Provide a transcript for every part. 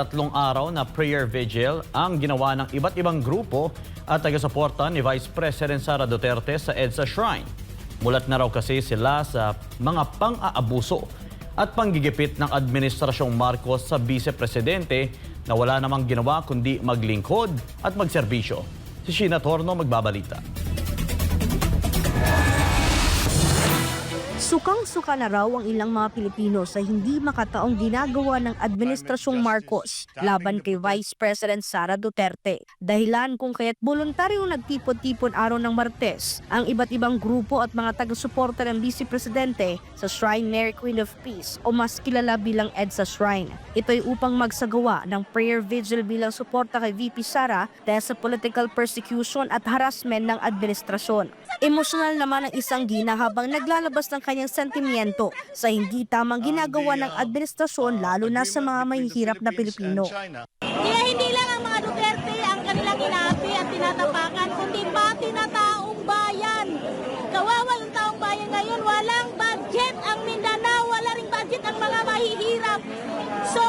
3 araw na prayer vigil ang ginawa ng iba't ibang grupo at taga-suporta ni Vice President Sara Duterte sa EDSA Shrine. Mulat na raw kasi sila sa mga pang-aabuso at panggigipit ng Administrasyong Marcos sa Vice Presidente na wala namang ginawa kundi maglingkod at magserbisyo. Si Sheena Torno magbabalita. Sukang-suka na raw ang ilang mga Pilipino sa hindi makataong ginagawa ng Administrasyong Marcos laban kay Vice President Sara Duterte. Dahilan kung kaya't voluntaryong nagtipon-tipon araw ng Martes ang iba't ibang grupo at mga taga-suporta ng Vice Presidente sa Shrine Mary Queen of Peace o mas kilala bilang EDSA Shrine. Ito'y upang magsagawa ng prayer vigil bilang suporta kay VP Sara dahil sa political persecution at harassment ng administrasyon. Emosyonal naman ang isang gina habang naglalabas ng kanyang sentimiento sa hindi tamang ginagawa ng administrasyon lalo na sa mga mahihirap na Pilipino. Kaya hindi lang ang mga Duterte ang kanilang inaapi at tinatapakan, kundi pati na taong bayan. Kawawa yung taong bayan ngayon, walang budget ang Mindanao, wala ring budget ang mga mahihirap. So,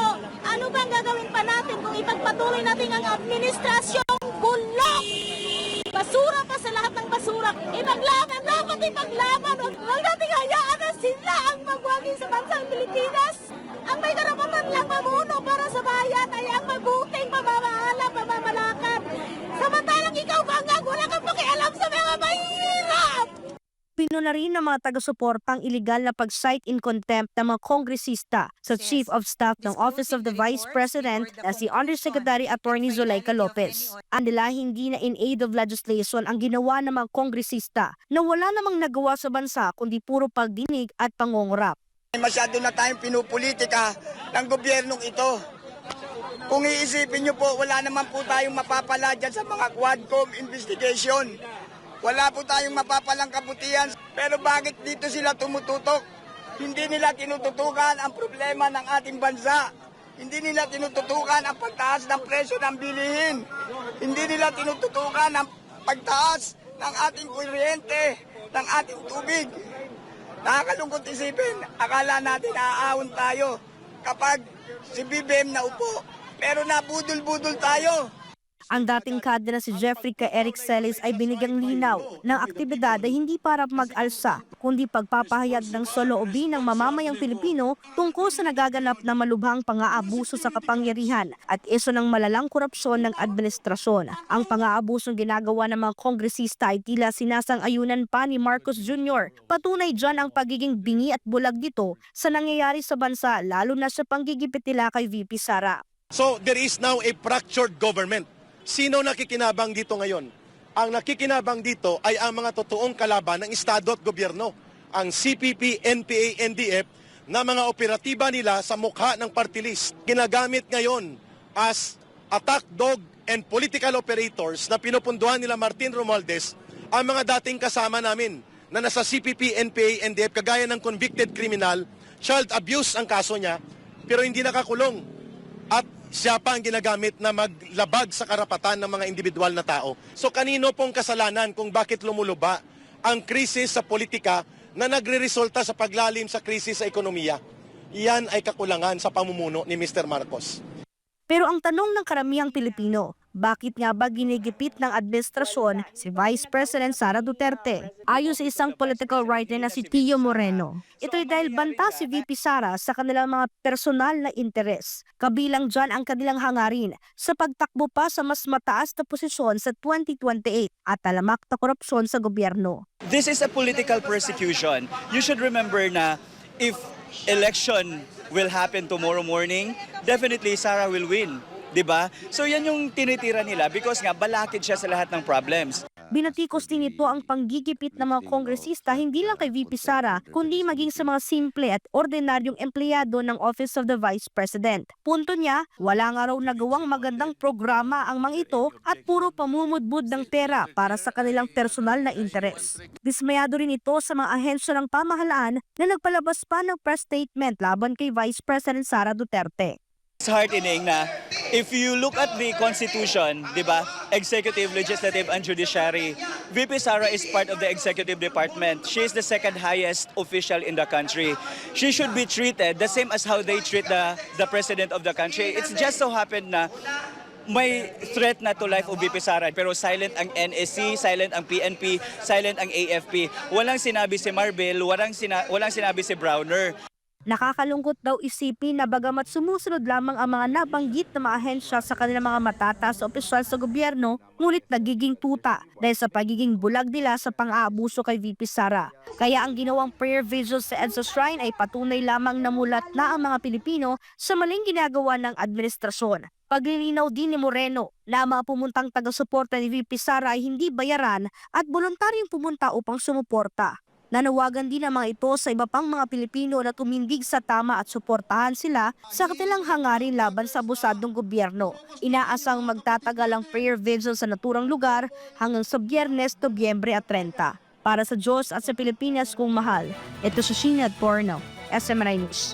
ano bang gagawin pa natin kung ipagpatuloy natin ang administrasyong bulok? Basura pa sa lahat ng basura. Ipaglaban, dapat ipaglaban. Huwag natin hayaan na sila ang magwagi sa bansang Pilipinas. Ang may karapatan lang mamuno para sa bayan ay ang mabuting pamamahala, pamamalakad. Samantalang ikaw, Bangag, wala kang pakialam sa mga mahirap. Pino na rin ng mga taga-suportang iligal na pag-cite in contempt ng mga kongresista sa Chief of Staff ng Office of the Vice President na si Undersecretary Attorney Zuleika Lopez. Andila hindi na in aid of legislation ang ginawa ng mga kongresista na wala namang nagawa sa bansa kundi puro pagdinig at pangungurap. Masyado na tayong pinupolitika ng gobyernong ito. Kung iisipin nyo po, wala naman po tayong mapapala dyan sa mga Quadcom investigation. Wala po tayong mapapalang kabutihan. Pero bakit dito sila tumututok? Hindi nila tinututukan ang problema ng ating bansa. Hindi nila tinututukan ang pagtaas ng presyo ng bilihin. Hindi nila tinututukan ang pagtaas ng ating kuryente, ng ating tubig. Nakakalungkot isipin, akala natin aahon tayo kapag si BBM naupo. Pero nabudol-budol tayo. Ang dating kadre na si Jeffrey K. Eric Celis ay binigyang linaw ng aktibidad ay hindi para mag-alsa, kundi pagpapahayag ng soloobin ng mamamayang Pilipino tungkol sa nagaganap na malubhang pang-aabuso sa kapangyarihan at iso ng malalang korupsyon ng administrasyon. Ang pang-aabusong ginagawa ng mga kongresista ay tila sinasang-ayunan pa ni Marcos Jr. Patunay dyan ang pagiging bingi at bulag dito sa nangyayari sa bansa lalo na sa panggigipit nila kay VP Sara. So there is now a fractured government. Sino nakikinabang dito ngayon? Ang nakikinabang dito ay ang mga totoong kalaban ng Estado at gobyerno. Ang CPP, NPA, NDF na mga operatiba nila sa mukha ng party list. Ginagamit ngayon as attack dog and political operators na pinupunduhan nila Martin Romualdez ang mga dating kasama namin na nasa CPP, NPA, NDF kagaya ng convicted criminal, child abuse ang kaso niya, pero hindi nakakulong. At siya pa ang ginagamit na maglabag sa karapatan ng mga individual na tao. So kanino pong kasalanan kung bakit lumuluba ang krisis sa politika na nagre-resulta sa paglalim sa krisis sa ekonomiya? Iyan ay kakulangan sa pamumuno ni Mr. Marcos. Pero ang tanong ng karamihang Pilipino, bakit nga ba ginigipit ng administrasyon si Vice President Sara Duterte? Ayon sa isang political writer na si Tio Moreno, ito'y dahil banta si VP Sara sa kanilang mga personal na interes. Kabilang dyan ang kanilang hangarin sa pagtakbo pa sa mas mataas na posisyon sa 2028 at talamak na korupsyon sa gobyerno. This is a political persecution. You should remember na if election will happen tomorrow morning, definitely Sara will win. Diba? So yan yung tinitira nila because nga balakid siya sa lahat ng problems. Binatikos din ito ang panggigipit ng mga kongresista hindi lang kay VP Sara kundi maging sa mga simple at ordinaryong empleyado ng Office of the Vice President. Punto niya, wala nga raw nagawang magandang programa ang mga ito at puro pamumudbud ng pera para sa kanilang personal na interes. Dismayado rin ito sa mga ahensya ng pamahalaan na nagpalabas pa ng press statement laban kay Vice President Sara Duterte. It's heartening na If you look at the Constitution, di ba, Executive, Legislative, and Judiciary, VP Sara is part of the Executive Department. She is the second highest official in the country. She should be treated the same as how they treat the President of the country. It's just so happened na may threat na to life of VP Sara, pero silent ang NSC, silent ang PNP, silent ang AFP. Walang sinabi si Marbil, walang sinabi si Browner. Nakakalungkot daw isipin na bagamat sumusunod lamang ang mga nabanggit na mga ahensya sa kanilang mga matataas na opisyal sa gobyerno, ngunit nagiging tuta dahil sa pagiging bulag nila sa pang-aabuso kay VP Sara. Kaya ang ginawang prayer vigil sa EDSA Shrine ay patunay lamang na mulat na ang mga Pilipino sa maling ginagawa ng administrasyon. Paglilinaw din ni Moreno na mga pumuntang taga-suporta ni VP Sara ay hindi bayaran at voluntaryong pumunta upang sumuporta. Nanawagan din ang mga ito sa iba pang mga Pilipino na tumindig sa tama at suportahan sila sa kanilang hangarin laban sa abusadong gobyerno. Inaasang magtatagal ang prayer vigil sa naturang lugar hanggang sa Biyernes, Nobyembre at 30. Para sa Diyos at sa Pilipinas kung mahal, ito si Sheena Porno, SMNI News.